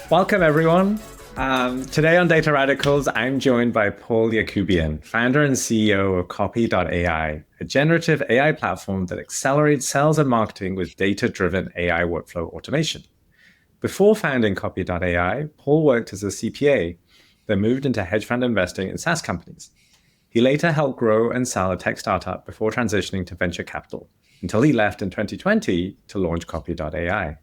Welcome, everyone. Today on Data Radicals, I'm joined by Paul Yacoubian, founder and CEO of Copy.ai, a generative AI platform that accelerates sales and marketing with data-driven AI workflow automation. Before founding Copy.ai, Paul worked as a CPA, then moved into hedge fund investing in SaaS companies. He later helped grow and sell a tech startup before transitioning to venture capital, until he left in 2020 to launch Copy.ai.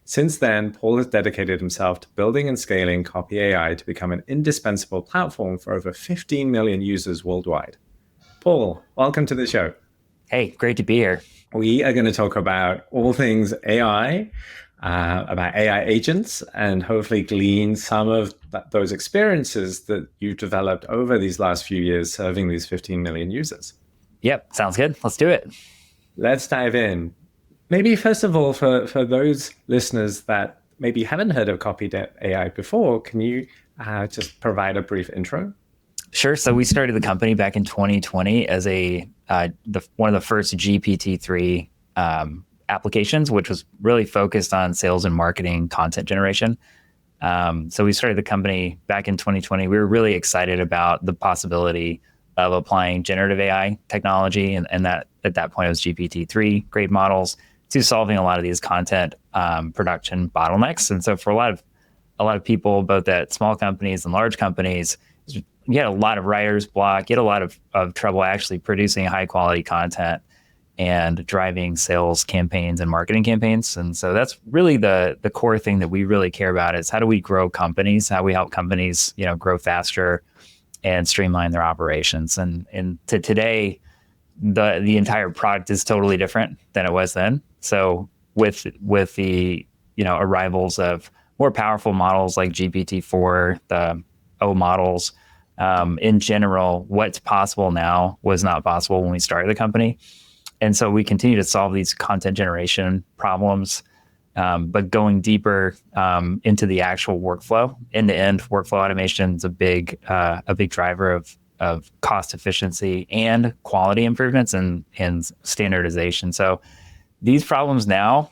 Since then, Paul has dedicated himself to building and scaling Copy.ai to become an indispensable platform for over 15 million users worldwide. Paul, welcome to the show. Hey, great to be here. We are going to talk about all things AI, about AI agents, and hopefully glean some of those experiences that you've developed over these last few years serving these 15 million users. Yep, sounds good. Let's do it. Let's dive in. Maybe first of all, for those listeners that maybe haven't heard of Copy.ai before, can you just provide a brief intro? Sure. So we started the company back in 2020 as one of the first GPT-3 applications, which was really focused on sales and marketing content generation. So we started the company back in 2020. We were really excited about the possibility of applying generative AI technology, and that at that point it was GPT-3 grade models, to solving a lot of these content production bottlenecks. And so for a lot of people, both at small companies and large companies, you had a lot of writer's block, you had a lot of trouble actually producing high quality content and driving sales campaigns and marketing campaigns. And so that's really the core thing that we really care about, is how do we grow companies, how we help companies, grow faster and streamline their operations. And to today, the entire product is totally different than it was then. So with the arrivals of more powerful models like GPT-4, the O models, in general, what's possible now was not possible when we started the company. And so we continue to solve these content generation problems, but going deeper into the actual workflow. End-to-end workflow automation is a big driver of cost efficiency and quality improvements and standardization. So these problems now,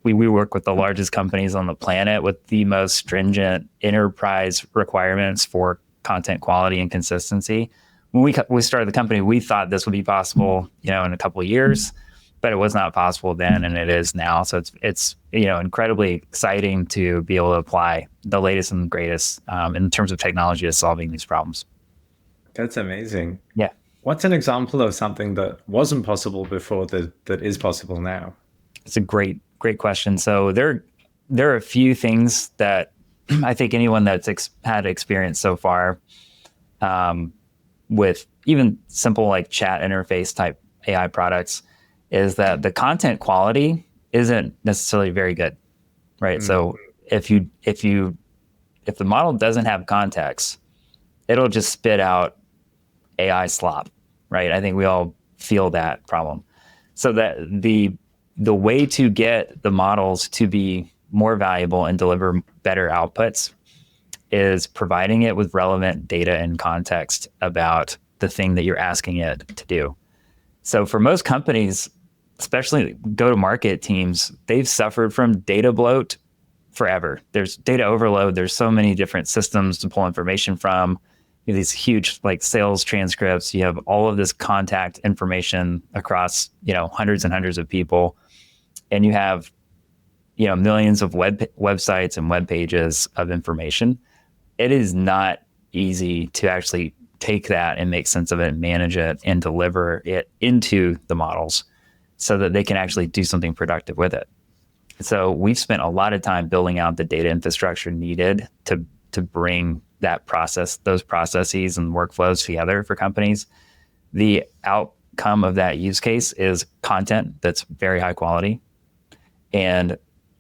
we work with the largest companies on the planet with the most stringent enterprise requirements for content quality and consistency. When we started the company, we thought this would be possible, in a couple of years, but it was not possible then, and it is now. So it's incredibly exciting to be able to apply the latest and greatest in terms of technology to solving these problems. That's amazing. Yeah. What's an example of something that wasn't possible before that is possible now? It's a great question. So there are a few things that I think anyone that's had experience so far with even simple like chat interface type AI products is that the content quality isn't necessarily very good, right? Mm-hmm. So if the model doesn't have context, it'll just spit out AI slop, right? I think we all feel that problem. So that the way to get the models to be more valuable and deliver better outputs is providing it with relevant data and context about the thing that you're asking it to do. So for most companies, especially go-to-market teams, they've suffered from data bloat forever. There's data overload. There's so many different systems to pull information from. You have these huge like sales transcripts. You have all of this contact information across, hundreds and hundreds of people. And you have, millions of websites and web pages of information. It is not easy to actually take that and make sense of it and manage it and deliver it into the models so that they can actually do something productive with it. So we've spent a lot of time building out the data infrastructure needed to bring those processes and workflows together for companies. The outcome of that use case is content that's very high quality. And,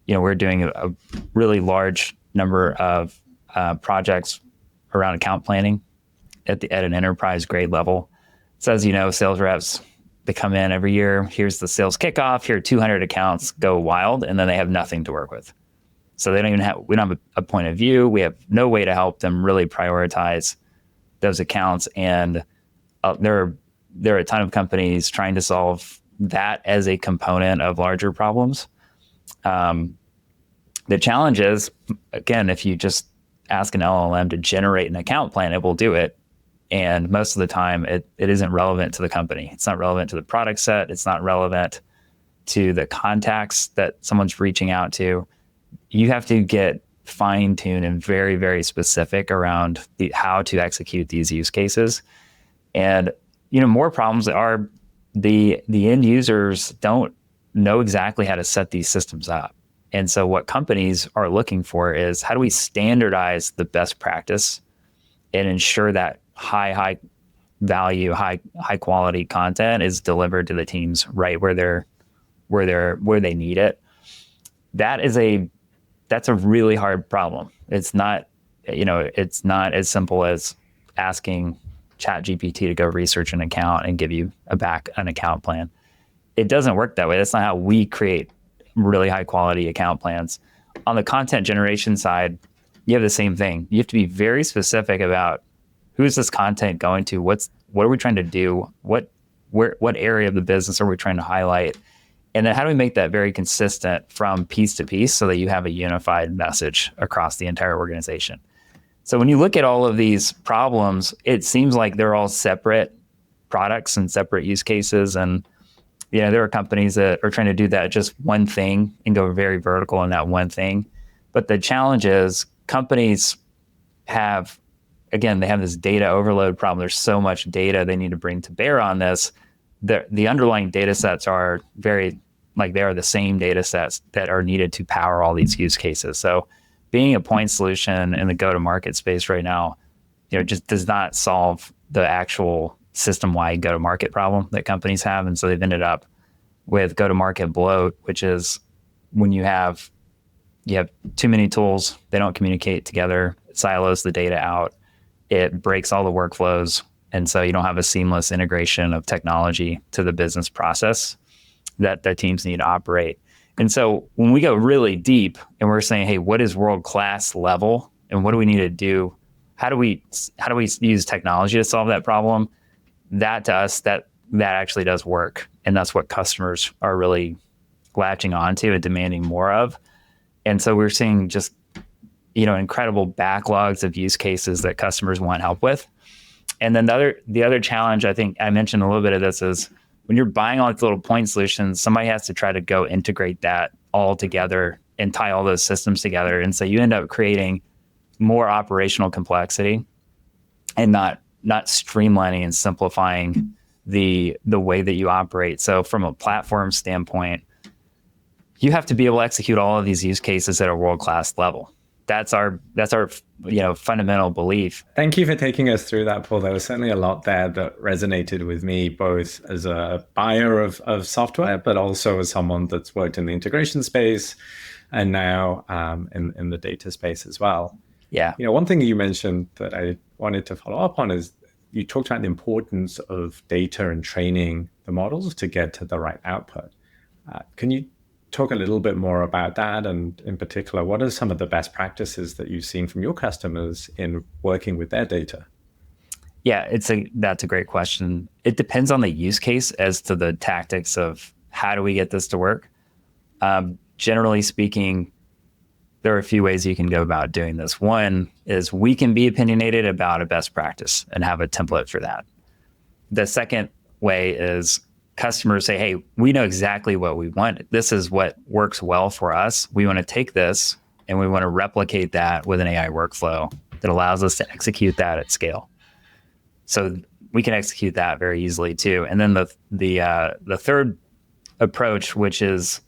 we're doing a really large number of projects around account planning at an enterprise grade level. So as you know, sales reps, they come in every year, here's the sales kickoff, here are 200 accounts, go wild, and then they have nothing to work with. So we don't have a point of view. We have no way to help them really prioritize those accounts. And there are a ton of companies trying to solve that as a component of larger problems. The challenge is, again, if you just ask an LLM to generate an account plan, it will do it. And most of the time, it isn't relevant to the company. It's not relevant to the product set. It's not relevant to the contacts that someone's reaching out to. You have to get fine-tuned and very, very specific around how to execute these use cases. And more problems are the end users don't know exactly how to set these systems up. And so what companies are looking for is, how do we standardize the best practice and ensure that high value, high quality content is delivered to the teams right where they need it. That's a really hard problem. It's not as simple as asking ChatGPT to go research an account and give you an account plan. It doesn't work that way. That's not how we create really high quality account plans. On the content generation side, you have the same thing. You have to be very specific about, who is this content going to? What are we trying to do? What area of the business are we trying to highlight? And then how do we make that very consistent from piece to piece so that you have a unified message across the entire organization? So when you look at all of these problems, it seems like they're all separate products and separate use cases. And there are companies that are trying to do that just one thing and go very vertical in that one thing. But the challenge is, companies have this data overload problem. There's so much data they need to bring to bear on this. The underlying data sets are they are the same data sets that are needed to power all these use cases. So being a point solution in the go-to-market space right now, just does not solve the actual system-wide go-to-market problem that companies have. And so they've ended up with go-to-market bloat, which is when you have too many tools, they don't communicate together, it silos the data out, it breaks all the workflows. And so you don't have a seamless integration of technology to the business process that the teams need to operate. And so when we go really deep and we're saying, hey, what is world-class level and what do we need to do? How do we use technology to solve that problem? That to us, that actually does work. And that's what customers are really latching onto and demanding more of. And so we're seeing just, incredible backlogs of use cases that customers want help with. And then the other challenge, I think I mentioned a little bit of this, is when you're buying all these little point solutions, somebody has to try to go integrate that all together and tie all those systems together. And so you end up creating more operational complexity and not streamlining and simplifying the way that you operate. So from a platform standpoint, you have to be able to execute all of these use cases at a world-class level. That's our fundamental belief. Thank you for taking us through that, Paul. There was certainly a lot there that resonated with me, both as a buyer of software, but also as someone that's worked in the integration space and now in the data space as well. Yeah. One thing you mentioned that I wanted to follow up on is you talked about the importance of data and training the models to get to the right output. Can you talk a little bit more about that? And in particular, what are some of the best practices that you've seen from your customers in working with their data? Yeah, that's a great question. It depends on the use case as to the tactics of how do we get this to work. Generally speaking, there are a few ways you can go about doing this. One is we can be opinionated about a best practice and have a template for that. The second way is customers say, hey, we know exactly what we want. This is what works well for us. We want to take this and we want to replicate that with an AI workflow that allows us to execute that at scale. So we can execute that very easily too. And then the third approach, which is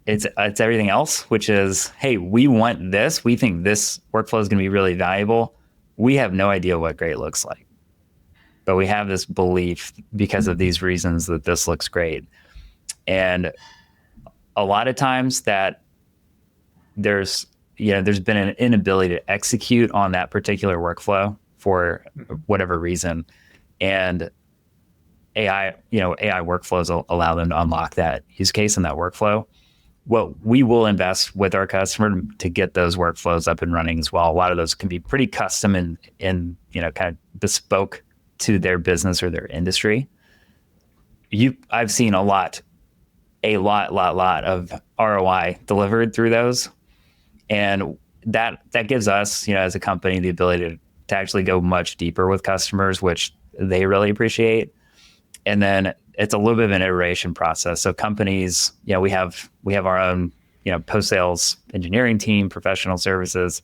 it's everything else, which is, hey, we want this. We think this workflow is going to be really valuable. We have no idea what great looks like, but we have this belief because of these reasons that this looks great. And a lot of times that there's been an inability to execute on that particular workflow for whatever reason. And AI workflows allow them to unlock that use case and that workflow. Well, we will invest with our customer to get those workflows up and running as well. A lot of those can be pretty custom and kind of bespoke to their business or their industry. I've seen a lot a lot of ROI delivered through those. And that gives us, as a company, the ability to actually go much deeper with customers, which they really appreciate. And then it's a little bit of an iteration process. So companies, we have our own, post-sales engineering team, professional services.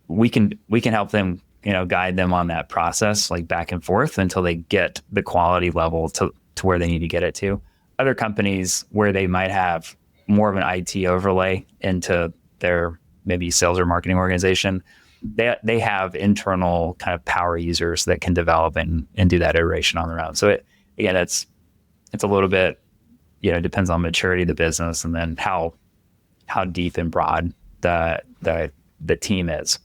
We can help them, guide them on that process, like back and forth until they get the quality level to where they need to get it to. Other companies where they might have more of an IT overlay into their maybe sales or marketing organization, they have internal kind of power users that can develop and do that iteration on their own. So it's a little bit, depends on maturity of the business and then how deep and broad the team is.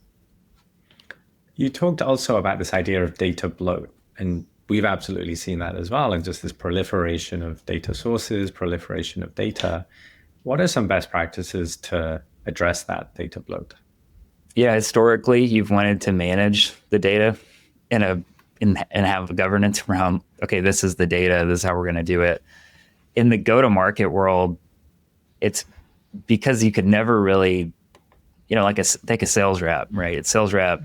You talked also about this idea of data bloat, and we've absolutely seen that as well, and just this proliferation of data sources, proliferation of data. What are some best practices to address that data bloat? Yeah, historically, you've wanted to manage the data and have a governance around, okay, this is the data, this is how we're going to do it. In the go-to-market world, it's because you could never really, take a sales rep, right? A sales rep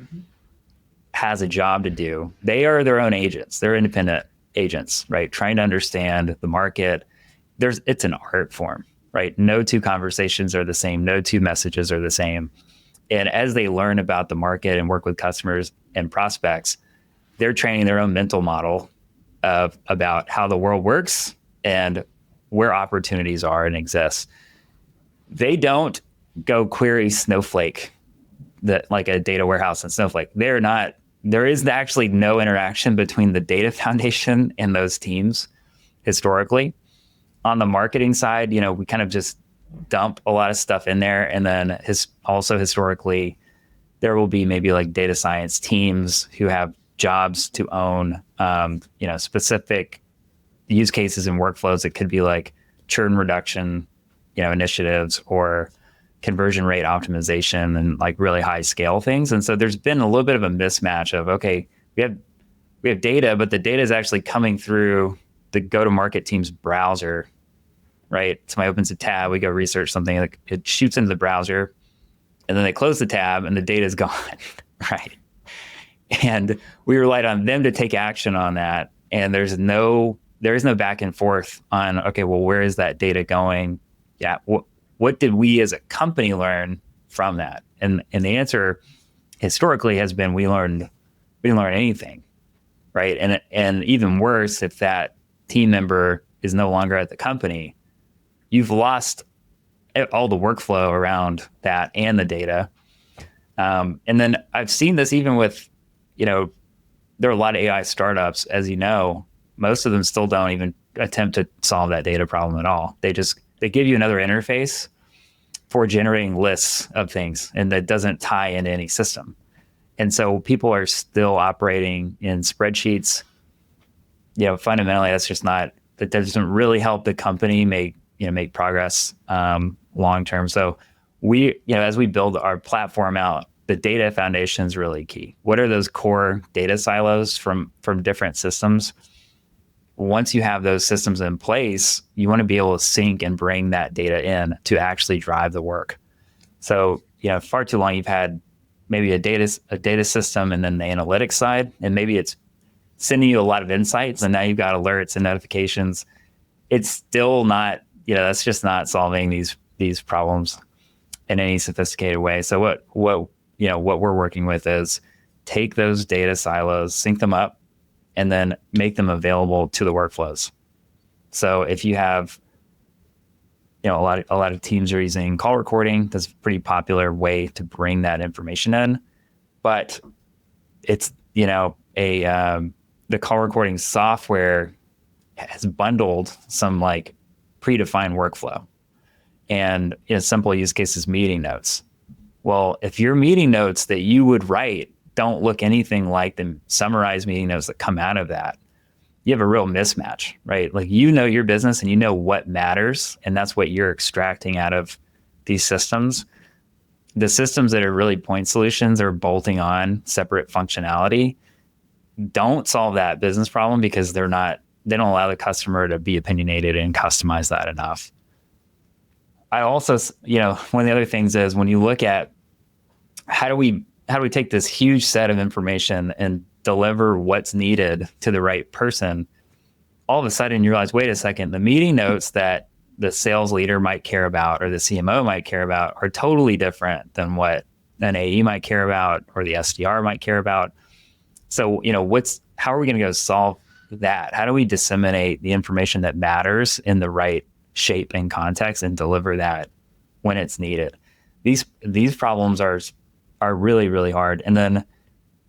has a job to do. They are their own agents. They're independent agents, right? Trying to understand the market. It's an art form, right? No two conversations are the same. No two messages are the same. And as they learn about the market and work with customers and prospects, they're training their own mental model about how the world works and where opportunities are and exist. They don't go query Snowflake, like a data warehouse in Snowflake. There is actually no interaction between the data foundation and those teams historically. On the marketing side, we kind of just dump a lot of stuff in there. And then also historically, there will be maybe like data science teams who have jobs to own, specific use cases and workflows. It could be like churn reduction, initiatives or conversion rate optimization and like really high scale things. And so there's been a little bit of a mismatch of, okay, we have data, but the data is actually coming through the go-to-market team's browser, right? Somebody opens a tab, we go research something, it shoots into the browser, and then they close the tab and the data is gone, right? And we relied on them to take action on that. And there is no back and forth on, okay, well, where is that data going? Yeah. What did we as a company learn from that? And the answer historically has been, we didn't learn anything, right? And even worse, if that team member is no longer at the company, you've lost all the workflow around that and the data. And then I've seen this even with, there are a lot of AI startups, as you know, most of them still don't even attempt to solve that data problem at all. They give you another interface for generating lists of things, and that doesn't tie into any system. And so people are still operating in spreadsheets. Fundamentally, that doesn't really help the company make progress long term. So as we build our platform out, the data foundation is really key. What are those core data silos from different systems? Once you have those systems in place, you want to be able to sync and bring that data in to actually drive the work. So, far too long, you've had maybe a data system and then the analytics side, and maybe it's sending you a lot of insights, and now you've got alerts and notifications. It's still not, that's just not solving these problems in any sophisticated way. So what we're working with is take those data silos, sync them up, and then make them available to the workflows. So if you have, a lot of teams are using call recording, that's a pretty popular way to bring that information in. But it's, the call recording software has bundled some like predefined workflow. And simple use case is meeting notes. Well, if your meeting notes that you would write don't look anything like the summarized meeting notes that come out of that, you have a real mismatch, right? Like, your business and you know what matters, and that's what you're extracting out of these systems. The systems that are really point solutions or bolting on separate functionality don't solve that business problem because they're not allow the customer to be opinionated and customize that enough. I also, one of the other things is when you look at how do we take this huge set of information and deliver what's needed to the right person, all of a sudden you realize, wait a second, the meeting notes that the sales leader might care about or the CMO might care about are totally different than what an AE might care about or the SDR might care about. So, how are we going to go solve that? How do we disseminate the information that matters in the right shape and context and deliver that when it's needed? These problems are really, really hard. And then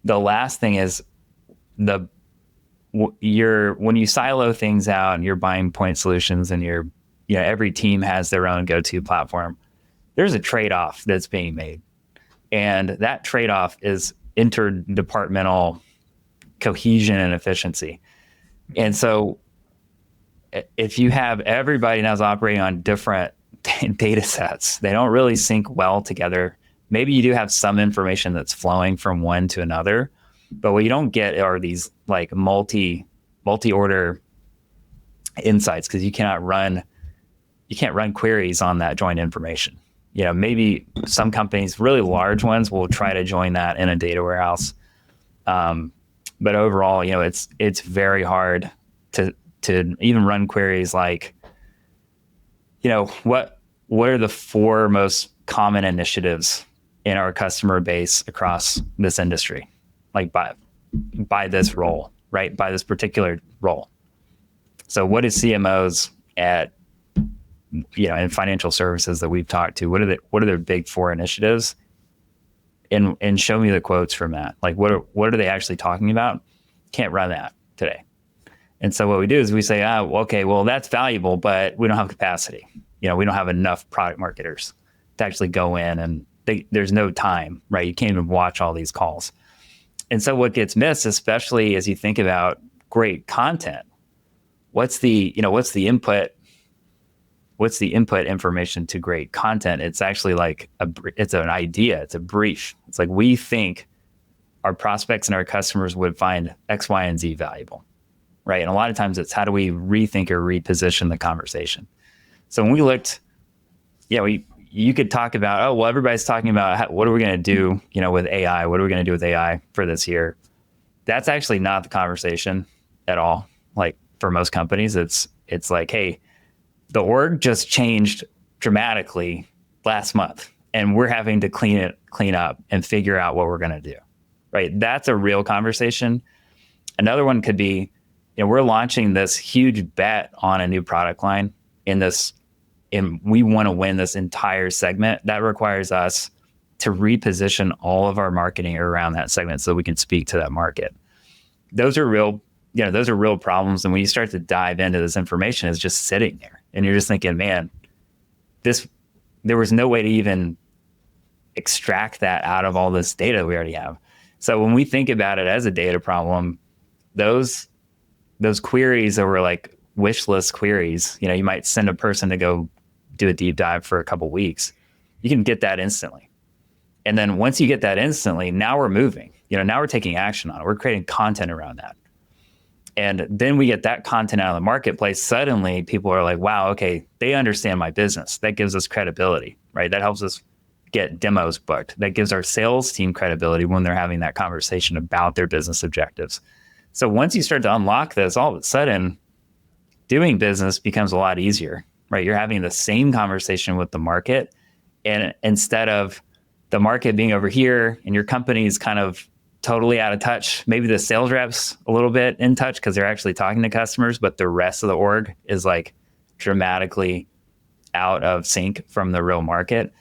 the last thing is when you silo things out and you're buying point solutions and every team has their own go-to platform, there's a trade-off that's being made. And that trade-off is interdepartmental cohesion and efficiency. And so if you have everybody now is operating on different data sets, they don't really sync well together. Maybe you do have some information that's flowing from one to another, but what you don't get are these like multi-order insights, because you can't run queries on that joint information. Maybe some companies, really large ones, will try to join that in a data warehouse. But overall, it's very hard to even run queries like, what are the 4 most common initiatives in our customer base across this industry, like by this role, right? By this particular role. So what is CMOs at, in financial services that we've talked to, what are their big 4 initiatives? And show me the quotes from that. Like, what are they actually talking about? Can't run that today. And so what we do is we say, okay, well, that's valuable, but we don't have capacity. We don't have enough product marketers to actually go in, and there's no time, right? You can't even watch all these calls. And so what gets missed, especially as you think about great content, what's the input information to great content? It's actually like it's an idea. It's a brief. It's like, we think our prospects and our customers would find X, Y, and Z valuable, right? And a lot of times it's how do we rethink or reposition the conversation? So when we looked, you could talk about, everybody's talking about what are we going to do, with AI? What are we going to do with AI for this year? That's actually not the conversation at all. Like, for most companies, it's like, hey, the org just changed dramatically last month, and we're having to clean up and figure out what we're going to do, right? That's a real conversation. Another one could be, we're launching this huge bet on a new product line and we want to win this entire segment. That requires us to reposition all of our marketing around that segment so we can speak to that market. Those are real problems. And when you start to dive into this information, it's just sitting there. And you're just thinking, man, there was no way to even extract that out of all this data we already have. So when we think about it as a data problem, those queries that were like wish list queries, you might send a person to go do a deep dive for a couple weeks. You can get that instantly. And then once you get that instantly, now we're moving. Now we're taking action on it. We're creating content around that. And then we get that content out of the marketplace. Suddenly people are like, wow, okay, they understand my business. That gives us credibility, right? That helps us get demos booked. That gives our sales team credibility when they're having that conversation about their business objectives. So once you start to unlock this, all of a sudden doing business becomes a lot easier, right? You're having the same conversation with the market, and instead of the market being over here and your company is kind of totally out of touch, maybe the sales reps a little bit in touch because they're actually talking to customers, but the rest of the org is like dramatically out of sync from the real market.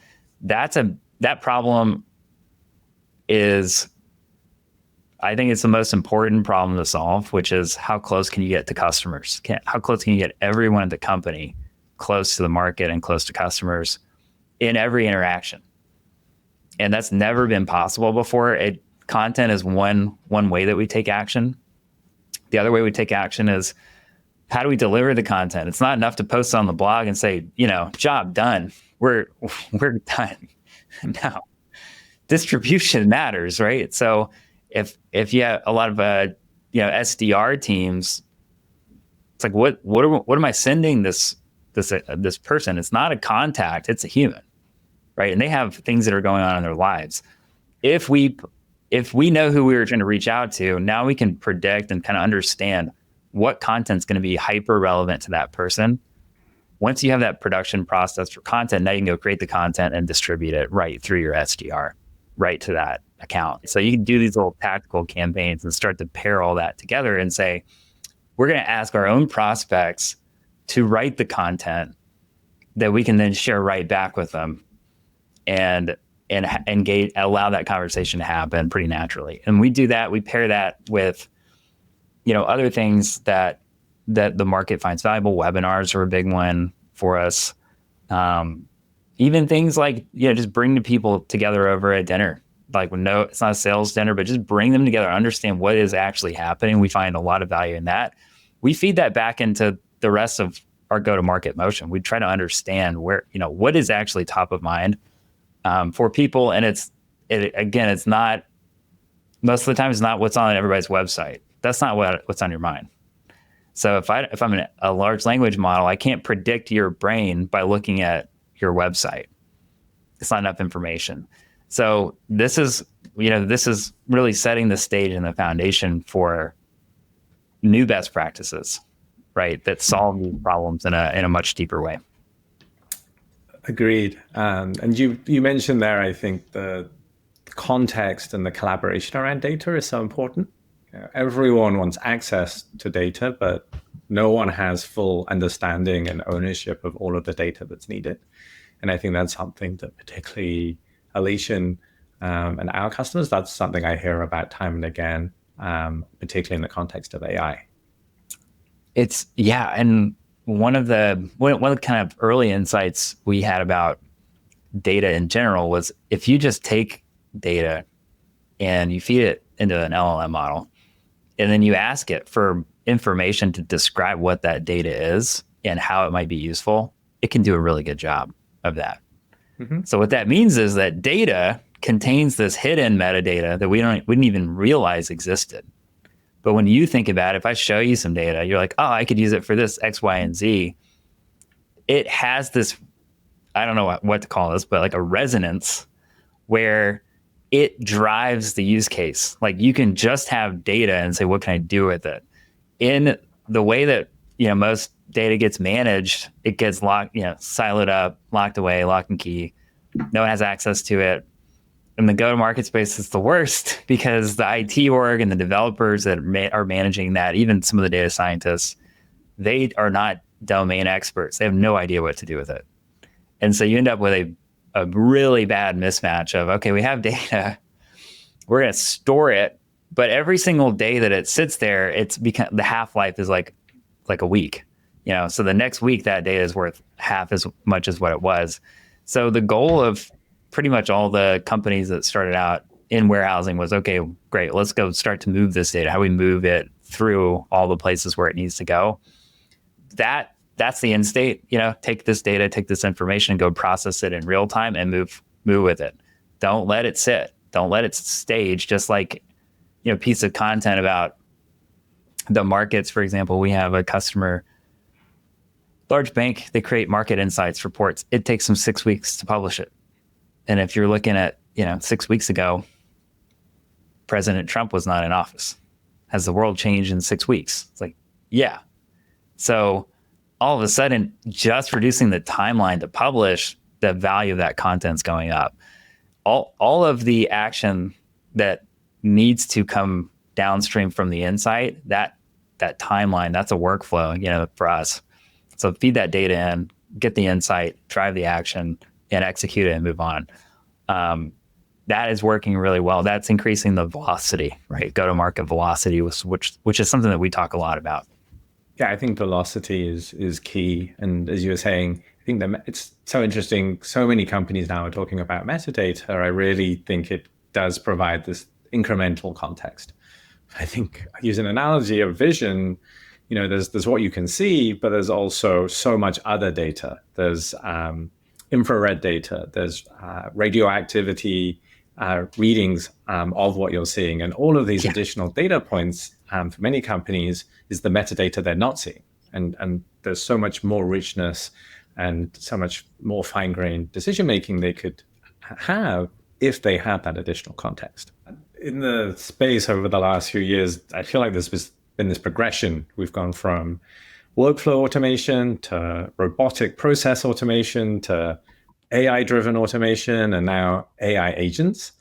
That problem is, I think it's the most important problem to solve, which is how close can you get to customers? How close can you get everyone at the company close to the market and close to customers in every interaction? And that's never been possible before. Content is one way that we take action. The other way we take action is, how do we deliver the content? It's not enough to post on the blog and say, job done. We're done. No, distribution matters, right? So if you have a lot of SDR teams, It's like, what am I sending this person? It's not a contact, it's a human, right? And they have things that are going on in their lives. If we know who we were trying to reach out to, now we can predict and kind of understand what content's going to be hyper relevant to that person. Once you have that production process for content, now you can go create the content and distribute it right through your SDR, right to that account. So you can do these little tactical campaigns and start to pair all that together and say, we're going to ask our own prospects to write the content that we can then share right back with them and engage, allow that conversation to happen pretty naturally. And we do that. We pair that with, other things that the market finds valuable. Webinars are a big one for us. Even things like, just bring the people together over at dinner. Like, it's not a sales dinner, but just bring them together, understand what is actually happening. We find a lot of value in that. We feed that back into the rest of our go-to-market motion. We try to understand where, what is actually top of mind for people. And it's not, most of the time, it's not what's on everybody's website. That's not what's on your mind. So if I'm a large language model, I can't predict your brain by looking at your website. It's not enough information. So this is really setting the stage and the foundation for new best practices, right? That solve these problems in a much deeper way. Agreed. And you mentioned there, I think the context and the collaboration around data is so important. Everyone wants access to data, but no one has full understanding and ownership of all of the data that's needed. And I think that's something that particularly Alician and our customers, that's something I hear about time and again, particularly in the context of AI. And one of the kind of early insights we had about data in general was, if you just take data and you feed it into an LLM model, and then you ask it for information to describe what that data is and how it might be useful, it can do a really good job of that. Mm-hmm. So what that means is that data contains this hidden metadata that we didn't even realize existed. But when you think about it, if I show you some data, you're like, oh, I could use it for this X, Y, and Z. It has this, I don't know what to call this, but like a resonance where it drives the use case. Like, you can just have data and say, what can I do with it? In the way that, most data gets managed, it gets locked, siloed up, locked away, lock and key. No one has access to it. In the go-to-market space, it's the worst, because the IT org and the developers that are managing that, even some of the data scientists, they are not domain experts. They have no idea what to do with it. And so you end up with a really bad mismatch of, okay, we have data, we're going to store it, but every single day that it sits there, it's become, the half-life is like a week, so the next week that data is worth half as much as what it was. So the goal of pretty much all the companies that started out in warehousing was, okay, great, let's go start to move this data. How do we move it through all the places where it needs to go? That's the end state. Take this data, take this information, go process it in real time and move with it. Don't let it sit. Don't let it stage. Just like, piece of content about the markets. For example, we have a customer, large bank, they create market insights reports. It takes them 6 weeks to publish it. And if you're looking at, 6 weeks ago, President Trump was not in office. Has the world changed in 6 weeks? It's like, yeah. So all of a sudden, just reducing the timeline to publish, the value of that content's going up. All of the action that needs to come downstream from the insight, that timeline, that's a workflow, for us. So feed that data in, get the insight, drive the action, and execute it and move on. That is working really well. That's increasing the velocity, right? Go-to-market velocity, which is something that we talk a lot about. Yeah, I think velocity is key. And as you were saying, I think that it's so interesting. So many companies now are talking about metadata. I really think it does provide this incremental context. I think I use an analogy of vision. There's what you can see, but there's also so much other data. There's infrared data. There's radioactivity readings of what you're seeing. And all of these additional data points for many companies is the metadata they're not seeing. and there's so much more richness and so much more fine-grained decision making they could have if they had that additional context. In the space over the last few years, I feel like there's been this progression. We've gone from workflow automation to robotic process automation to AI-driven automation and now AI agents.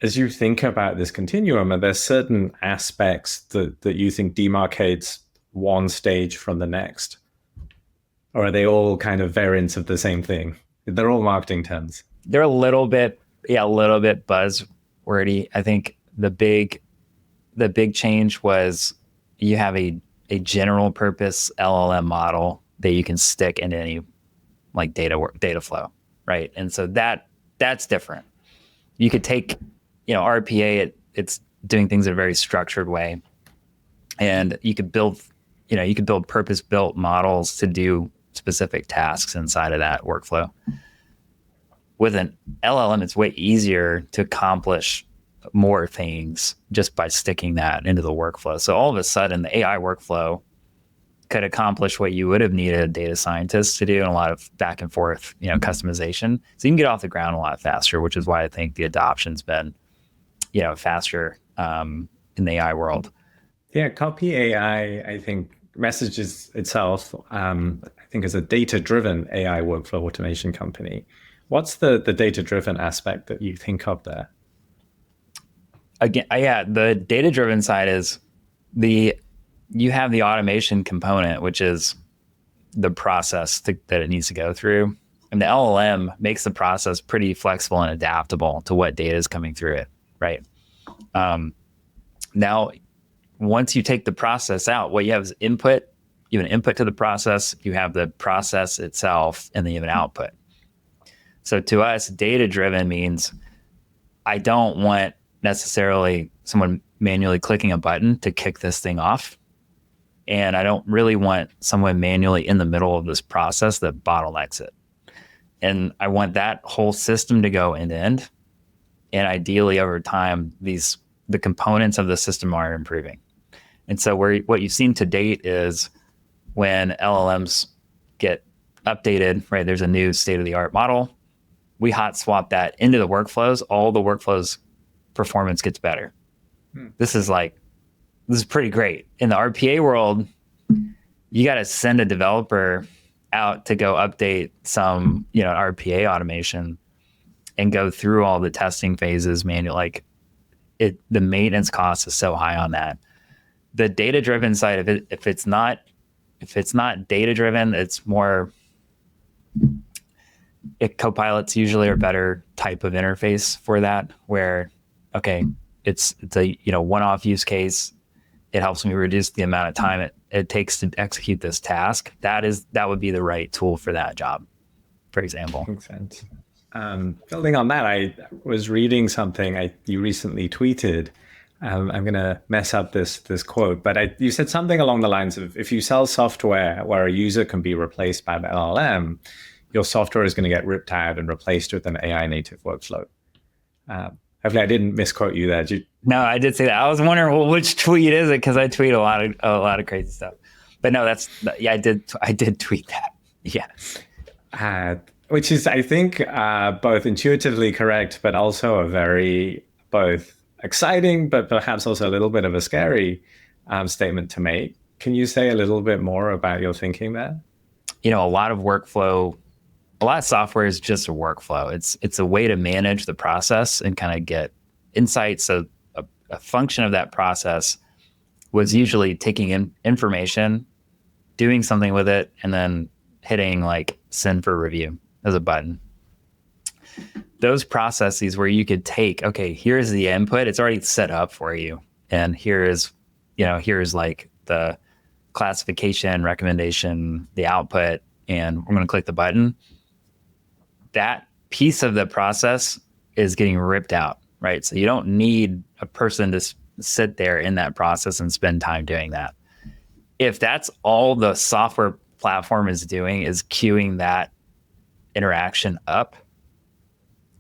As you think about this continuum, are there certain aspects that you think demarcates one stage from the next? Or are they all kind of variants of the same thing? They're all marketing terms. They're a little bit buzzwordy. I think the big change was you have a general purpose LLM model that you can stick into any like data flow, right? And so that's different. You could take, RPA, it's doing things in a very structured way, and you could build purpose-built models to do specific tasks inside of that workflow. With an LLM, it's way easier to accomplish more things just by sticking that into the workflow. So all of a sudden, the AI workflow could accomplish what you would have needed a data scientist to do, and a lot of back and forth, customization. So you can get off the ground a lot faster, which is why I think the adoption's been, faster in the AI world. Yeah, Copy.ai, I think, messages itself, I think, as a data-driven AI workflow automation company. What's the data-driven aspect that you think of there? Again, the data-driven side is you have the automation component, which is the process that it needs to go through. And the LLM makes the process pretty flexible and adaptable to what data is coming through it, right? Now, once you take the process out, what you have is input. You have an input to the process, you have the process itself, and then you have an output. So to us, data-driven means I don't want necessarily someone manually clicking a button to kick this thing off. And I don't really want someone manually in the middle of this process that bottlenecks it. And I want that whole system to go end to end. And ideally, over time, the components of the system are improving. And so what you've seen to date is when LLMs get updated, right, there's a new state-of-the-art model. We hot swap that into the workflows. All the workflows performance gets better. This is pretty great. In the RPA world, you got to send a developer out to go update some, RPA automation and go through all the testing phases manually. The maintenance cost is so high on that. The data-driven side of it, if it's not data-driven, it's more. Copilots usually are a better type of interface for that, where, okay, it's a one-off use case. It helps me reduce the amount of time it takes to execute this task. That would be the right tool for that job, for example. Makes sense. Building on that, I was reading something you recently tweeted. I'm going to mess up this quote, but you said something along the lines of, if you sell software where a user can be replaced by an LLM, your software is going to get ripped out and replaced with an AI native workflow. Hopefully I didn't misquote you there. No, I did say that. I was wondering, well, which tweet is it? Because I tweet a lot of crazy stuff. But no, I did tweet that. Yeah. Which is, I think, both intuitively correct, but also a very both exciting, but perhaps also a little bit of a scary statement to make. Can you say a little bit more about your thinking there? A lot of software is just a workflow. It's a way to manage the process and kind of get insights. So a function of that process was usually taking in information, doing something with it, and then hitting send for review as a button. Those processes where you could take, okay, here's the input, it's already set up for you. And here's the classification, recommendation, the output, and we're going to click the button. That piece of the process is getting ripped out, right? So you don't need a person to sit there in that process and spend time doing that. If that's all the software platform is doing is queuing that interaction up,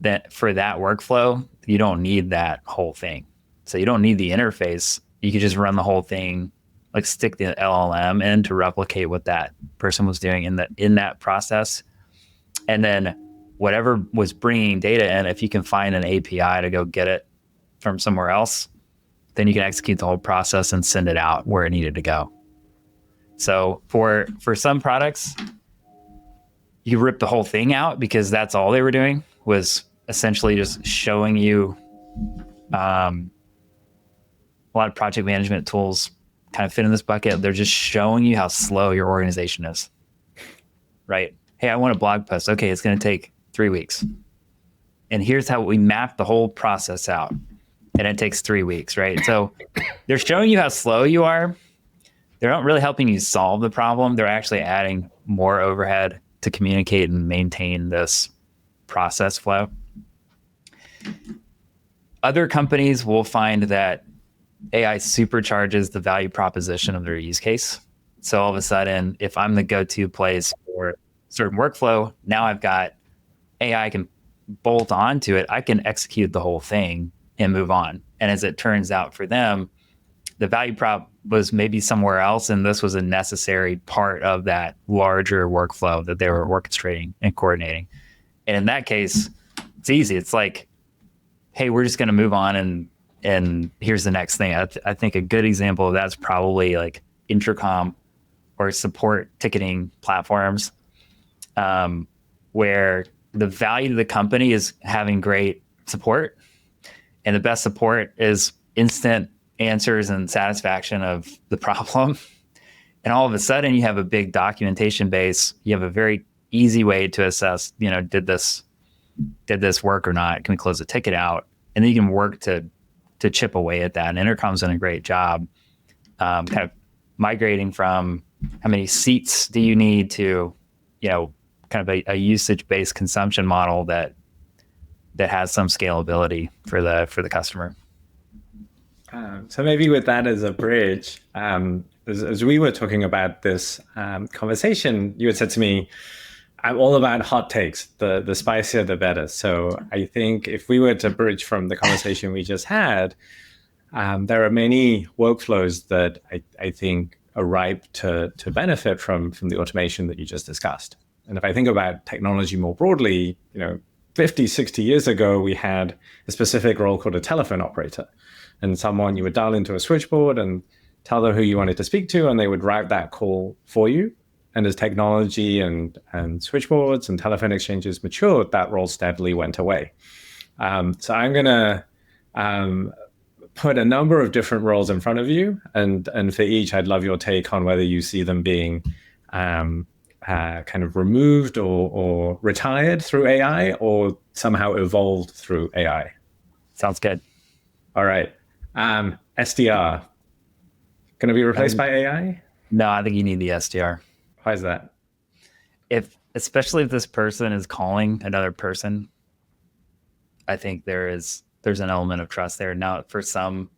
then for that workflow, you don't need that whole thing. So you don't need the interface. You could just run the whole thing like stick the LLM in to replicate what that person was doing in that process. And then whatever was bringing data in, if you can find an API to go get it from somewhere else, then you can execute the whole process and send it out where it needed to go. So for some products, you rip the whole thing out because that's all they were doing was essentially just showing you a lot of project management tools kind of fit in this bucket. They're just showing you how slow your organization is, right? Hey, I want a blog post. Okay, it's going to take 3 weeks. And here's how we map the whole process out. And it takes 3 weeks, right? So they're showing you how slow you are. They're not really helping you solve the problem. They're actually adding more overhead to communicate and maintain this process flow. Other companies will find that AI supercharges the value proposition of their use case. So all of a sudden, if I'm the go-to place for a certain workflow, now I've got AI can bolt onto it. I can execute the whole thing and move on. And as it turns out for them, the value prop was maybe somewhere else, and this was a necessary part of that larger workflow that they were orchestrating and coordinating. And in that case, it's easy. It's like, hey, we're just going to move on, and here's the next thing. I think a good example of that's probably like intercom or support ticketing platforms, where the value to the company is having great support, and the best support is instant answers and satisfaction of the problem. And all of a sudden you have a big documentation base. You have a very easy way to assess, did this work or not? Can we close the ticket out? And then you can work to chip away at that. And Intercom's done a great job, kind of migrating from how many seats do you need to, kind of a usage-based consumption model that has some scalability for the customer. So maybe with that as a bridge, as we were talking about this conversation, you had said to me, I'm all about hot takes. The spicier, the better. So I think if we were to bridge from the conversation we just had, there are many workflows that I think are ripe to benefit from the automation that you just discussed. And if I think about technology more broadly, 50, 60 years ago, we had a specific role called a telephone operator. And someone you would dial into a switchboard and tell them who you wanted to speak to, and they would route that call for you. And as technology and switchboards and telephone exchanges matured, that role steadily went away. So I'm going to put a number of different roles in front of you. And for each, I'd love your take on whether you see them being kind of removed or retired through AI or somehow evolved through AI. Sounds good. All right. SDR, going to be replaced by AI? No, I think you need the SDR. Why is that? Especially if this person is calling another person, I think there's an element of trust there. Now, for some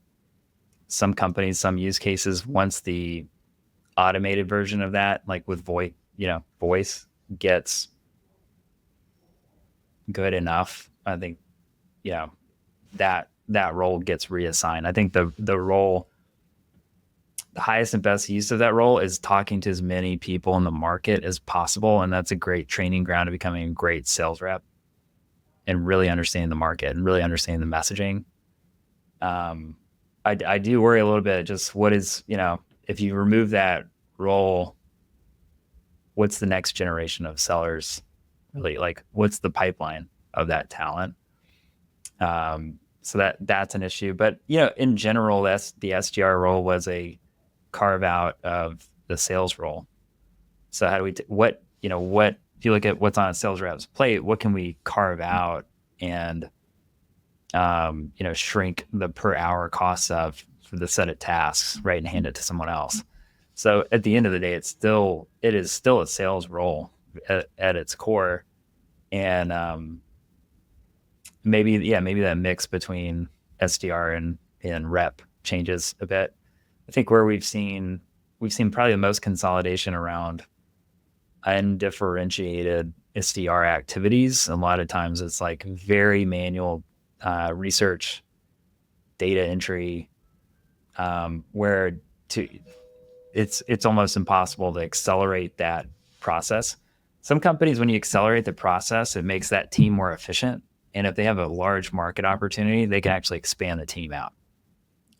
companies, some use cases, once the automated version of that, like with voice gets good enough, I think, that role gets reassigned. I think the role, the highest and best use of that role is talking to as many people in the market as possible. And that's a great training ground to becoming a great sales rep and really understanding the market and really understanding the messaging. I do worry a little bit just what is, if you remove that role, what's the next generation of sellers really like? What's the pipeline of that talent? So that's an issue. But, in general, the SDR role was a carve out of the sales role. So how do we, what if you look at what's on a sales rep's plate, what can we carve out and, shrink the per hour costs of for the set of tasks, right, and hand it to someone else. So at the end of the day, it is still a sales role at its core. And, maybe that mix between SDR and rep changes a bit. I think where we've seen probably the most consolidation around undifferentiated SDR activities. A lot of times it's like very manual research, data entry, where to it's almost impossible to accelerate that process. Some companies, when you accelerate the process, it makes that team more efficient. And if they have a large market opportunity, they can actually expand the team out.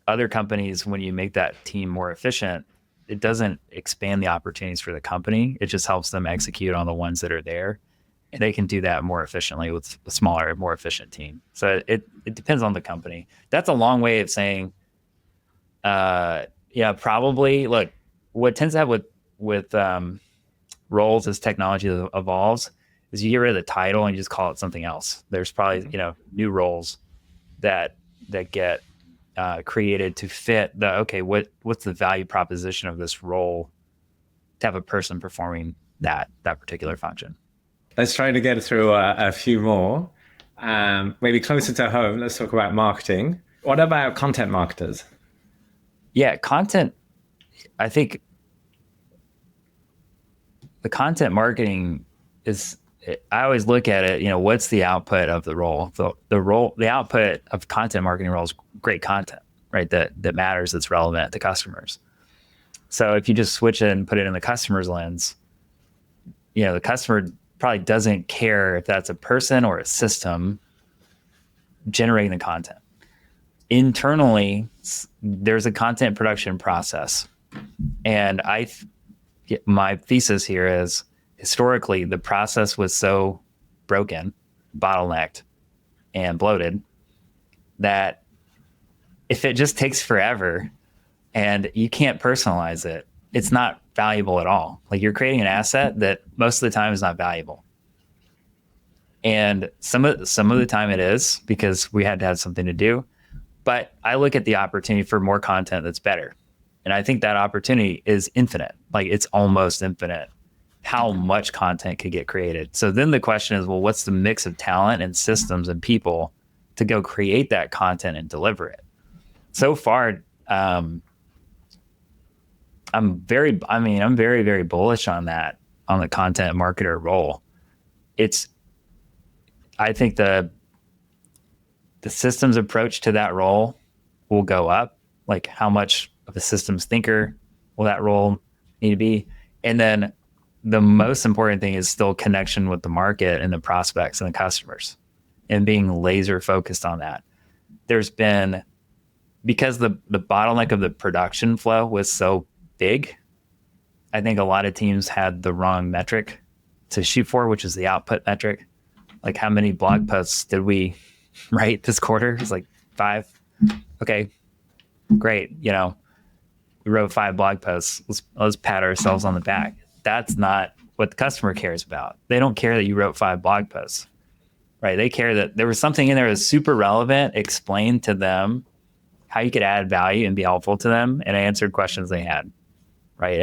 Other companies, when you make that team more efficient, it doesn't expand the opportunities for the company. It just helps them execute on the ones that are there. And they can do that more efficiently with a smaller, more efficient team. So it depends on the company. That's a long way of saying, yeah, probably. Look, what tends to happen with roles as technology evolves is you get rid of the title and you just call it something else. There's probably new roles that get created to fit the what's the value proposition of this role to have a person performing that particular function. Let's try to get through a few more. Maybe closer to home, let's talk about marketing. What about content marketers? Yeah, content. I think the content marketing is, I always look at it, what's the output of the role? The output of content marketing role is great content, right? That matters, that's relevant to customers. So if you just switch it and put it in the customer's lens, the customer probably doesn't care if that's a person or a system generating the content. Internally, there's a content production process. And my thesis here is, historically, the process was so broken, bottlenecked, and bloated that if it just takes forever and you can't personalize it, it's not valuable at all. Like, you're creating an asset that most of the time is not valuable. And some of the time it is, because we had to have something to do. But I look at the opportunity for more content that's better. And I think that opportunity is infinite. Like, it's almost infinite how much content could get created. So then the question is, well, what's the mix of talent and systems and people to go create that content and deliver it? So far, I'm very, very bullish on that, on the content marketer role. I think the systems approach to that role will go up. Like, how much of a systems thinker will that role need to be? And then the most important thing is still connection with the market and the prospects and the customers, and being laser focused on that. There's been, because the bottleneck of the production flow was so big, I think a lot of teams had the wrong metric to shoot for, which is the output metric. Like, how many blog posts did we write this quarter? It's like 5. Okay, great. We wrote 5 blog posts. Let's pat ourselves on the back. That's not what the customer cares about. They don't care that you wrote 5 blog posts, right? They care that there was something in there that's super relevant, explained to them how you could add value and be helpful to them, and answered questions they had, right?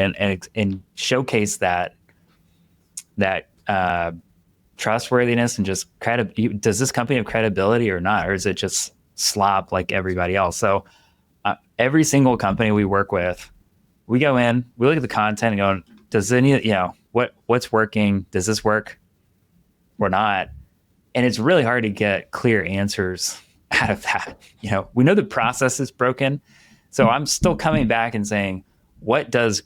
And showcase that trustworthiness and just does this company have credibility or not? Or is it just slop like everybody else? So every single company we work with, we go in, we look at the content and go, does what's working? Does this work or not? And it's really hard to get clear answers out of that. We know the process is broken. So I'm still coming back and saying, what does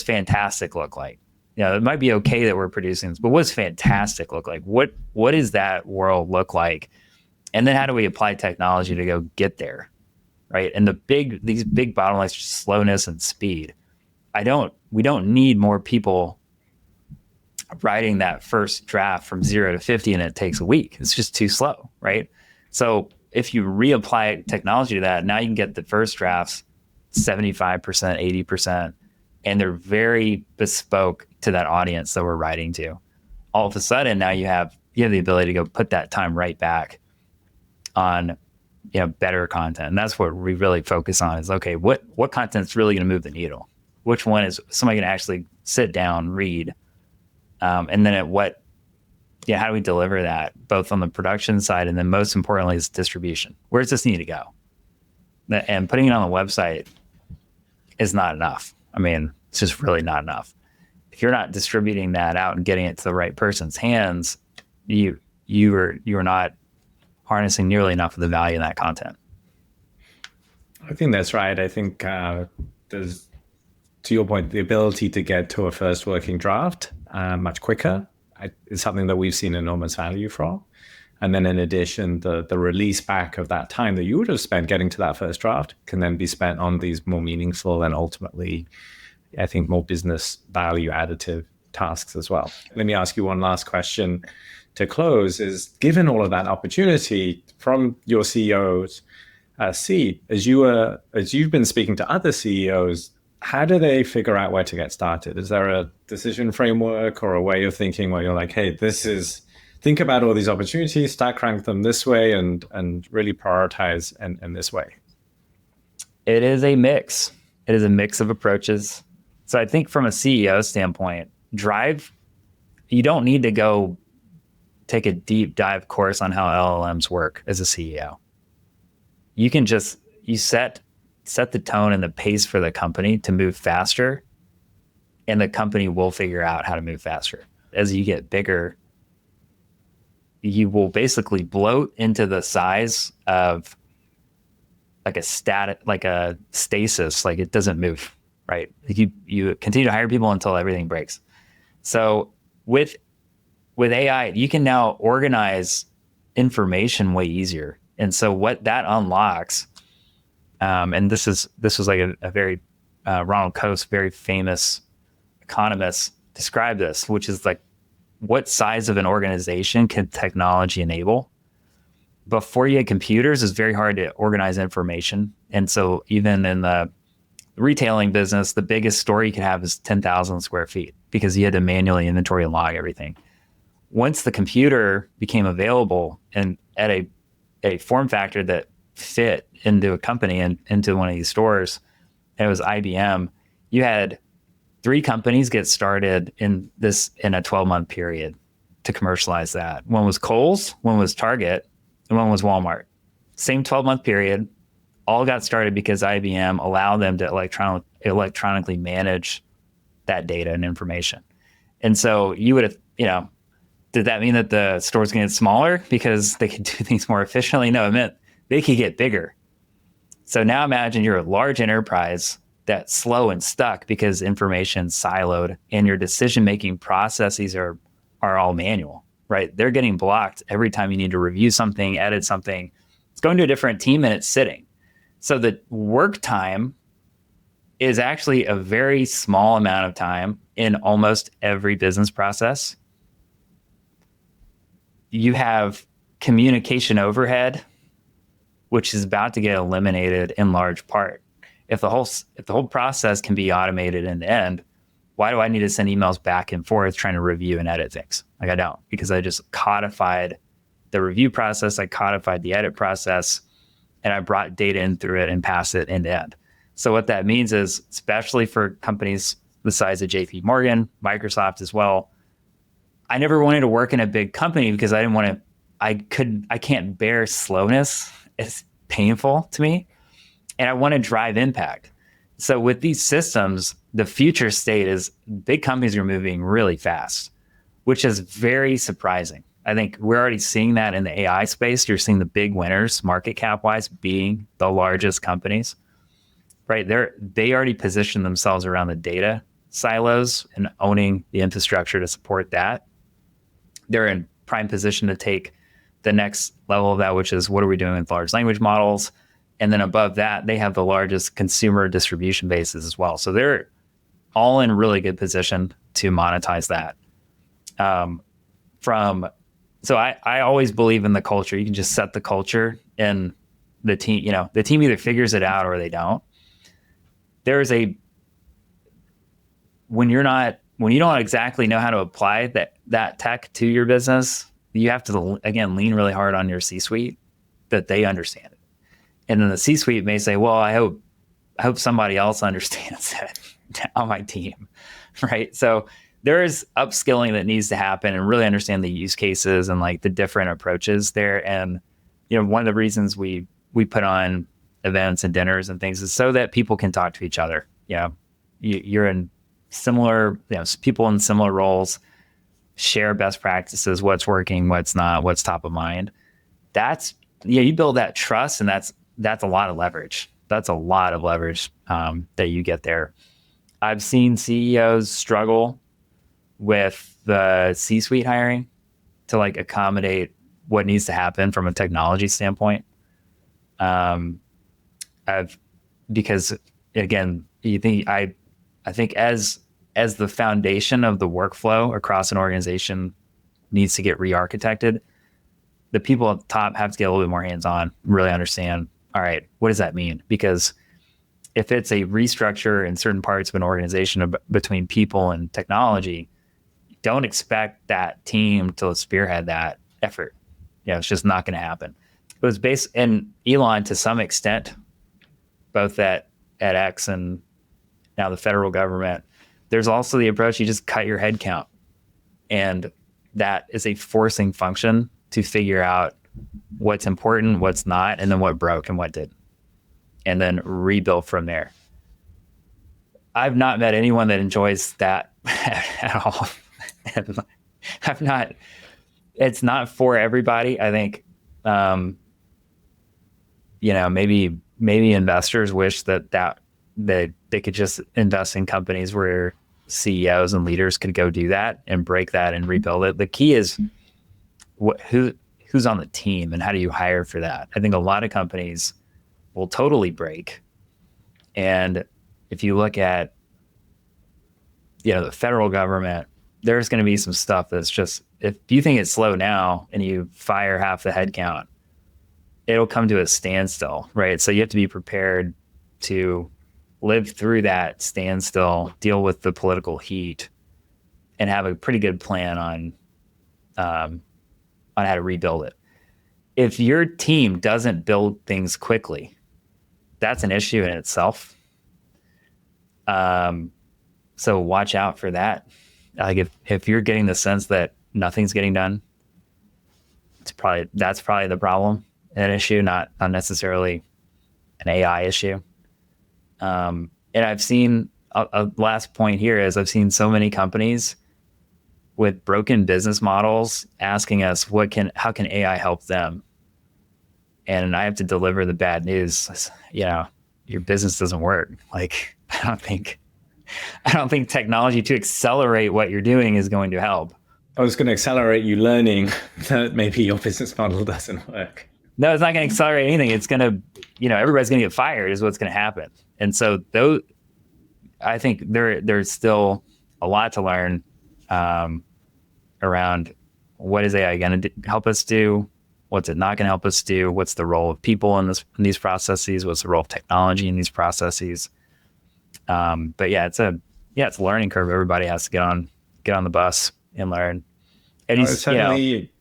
fantastic look like? It might be okay that we're producing this, but what does fantastic look like? What does that world look like? And then how do we apply technology to go get there, right? And these big bottlenecks are slowness and speed. We don't need more people writing that first draft from 0 to 50 and it takes a week. It's just too slow, right? So if you reapply technology to that, now you can get the first drafts 75%, 80%, and they're very bespoke to that audience that we're writing to. All of a sudden, now you have the ability to go put that time right back on better content. And that's what we really focus on is, okay, what content's really going to move the needle? Which one is somebody going to actually sit down, read? And then how do we deliver that, both on the production side and then most importantly is distribution? Where does this need to go? And putting it on the website is not enough. It's just really not enough. If you're not distributing that out and getting it to the right person's hands, you're not harnessing nearly enough of the value in that content. I think that's right. I think there's to your point, the ability to get to a first working draft much quicker is something that we've seen enormous value from. And then in addition, the release back of that time that you would have spent getting to that first draft can then be spent on these more meaningful and ultimately, I think, more business value additive tasks as well. Let me ask you one last question to close is, given all of that opportunity from your CEO's seat, as you've been speaking to other CEOs, how do they figure out where to get started? Is there a decision framework or a way of thinking where you're like, hey, think about all these opportunities, stack rank them this way, and really prioritize in this way? It is a mix. It is a mix of approaches. So I think from a CEO standpoint, you don't need to go take a deep dive course on how LLMs work as a CEO. You can you set the tone and the pace for the company to move faster, and the company will figure out how to move faster. As you get bigger, you will basically bloat into the size of like a stasis, like it doesn't move, right? You continue to hire people until everything breaks. So with AI, you can now organize information way easier. And so what that unlocks, and this was like a very Ronald Coase, very famous economist, described this, which is like, what size of an organization can technology enable? Before you had computers, it's very hard to organize information. And so even in the retailing business, the biggest store you could have is 10,000 square feet because you had to manually inventory and log everything. Once the computer became available and at a form factor that fit into a company and into one of these stores, and it was IBM, you had 3 companies get started in a 12-month period to commercialize that. One was Kohl's, one was Target, and one was Walmart. Same 12-month period, all got started because IBM allowed them to electronically manage that data and information. And so you would have, did that mean that the store's going to get smaller because they could do things more efficiently? No, it meant they could get bigger. So now imagine you're a large enterprise that's slow and stuck because information's siloed and your decision-making processes are all manual, right? They're getting blocked every time you need to review something, edit something. It's going to a different team and it's sitting. So the work time is actually a very small amount of time in almost every business process. You have communication overhead, which is about to get eliminated in large part. If the whole process can be automated end to end, why do I need to send emails back and forth trying to review and edit things? Like I don't, because I just codified the review process, I codified the edit process, and I brought data in through it and passed it end to end. So what that means is, especially for companies the size of JP Morgan, Microsoft as well, I never wanted to work in a big company because I can't bear slowness. It's painful to me. And I want to drive impact. So with these systems, the future state is big companies are moving really fast, which is very surprising. I think we're already seeing that in the AI space. You're seeing the big winners, market cap wise, being the largest companies, right? They already positioned themselves around the data silos and owning the infrastructure to support that. They're in prime position to take the next level of that, which is what are we doing with large language models? And then above that, they have the largest consumer distribution bases as well. So they're all in really good position to monetize that. So I always believe in the culture. You can just set the culture and the team, the team either figures it out or they don't. When you don't exactly know how to apply that tech to your business, you have to, again, lean really hard on your C-suite that they understand it. And then the C-suite may say, well, I hope somebody else understands it on my team, right? So there is upskilling that needs to happen and really understand the use cases and like the different approaches there. And, one of the reasons we put on events and dinners and things is so that people can talk to each other. You're in similar, people in similar roles, share best practices, what's working, what's not, what's top of mind. You build that trust, and that's a lot of leverage. That's a lot of leverage that you get there. I've seen CEOs struggle with the C-suite hiring to like accommodate what needs to happen from a technology standpoint. Because again, I think as the foundation of the workflow across an organization needs to get re-architected, the people at the top have to get a little bit more hands-on, really understand, all right, what does that mean? Because if it's a restructure in certain parts of an organization between people and technology, don't expect that team to spearhead that effort. It's just not going to happen. It was based, and Elon to some extent, both at X and now the federal government, there's also the approach you just cut your head count. And that is a forcing function to figure out what's important, what's not, and then what broke and what didn't. And then rebuild from there. I've not met anyone that enjoys that at all. It's not for everybody. I think, maybe investors wish that they could just invest in companies where CEOs and leaders could go do that and break that and rebuild it. The key is who's on the team and how do you hire for that? I think a lot of companies will totally break. And if you look at, the federal government, there's going to be some stuff that's just, if you think it's slow now and you fire half the headcount, it'll come to a standstill, right? So you have to be prepared to live through that standstill, deal with the political heat, and have a pretty good plan on how to rebuild it. If your team doesn't build things quickly, that's an issue in itself. So watch out for that. Like if you're getting the sense that nothing's getting done, that's probably the problem, an issue, not necessarily an AI issue. And I've seen a last point here is I've seen so many companies with broken business models asking us how can AI help them? And I have to deliver the bad news. Your business doesn't work. Like, I don't think technology to accelerate what you're doing is going to help. I was going to accelerate you learning that maybe your business model doesn't work. No, it's not going to accelerate anything. It's going to, everybody's going to get fired is what's going to happen. And so I think there's still a lot to learn around what is AI going to help us do? What's it not going to help us do? What's the role of people in these processes? What's the role of technology in these processes? But it's a learning curve. Everybody has to get on the bus and learn. And it's certainly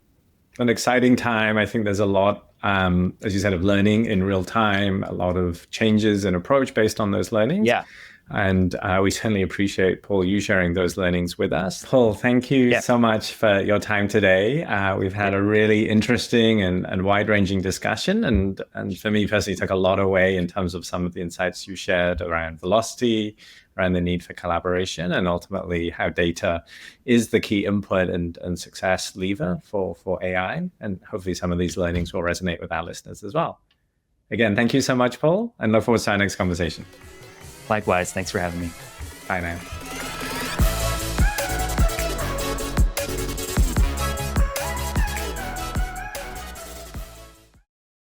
an exciting time. I think there's a lot, as you said, of learning in real time, a lot of changes in approach based on those learnings. Yeah. And we certainly appreciate, Paul, you sharing those learnings with us. Paul, thank you so much for your time today. We've had a really interesting and wide-ranging discussion. And for me personally, took a lot away in terms of some of the insights you shared around velocity, around the need for collaboration, and ultimately how data is the key input and success lever for AI. And hopefully some of these learnings will resonate with our listeners as well. Again, thank you so much, Paul, and look forward to our next conversation. Likewise. Thanks for having me. Bye now.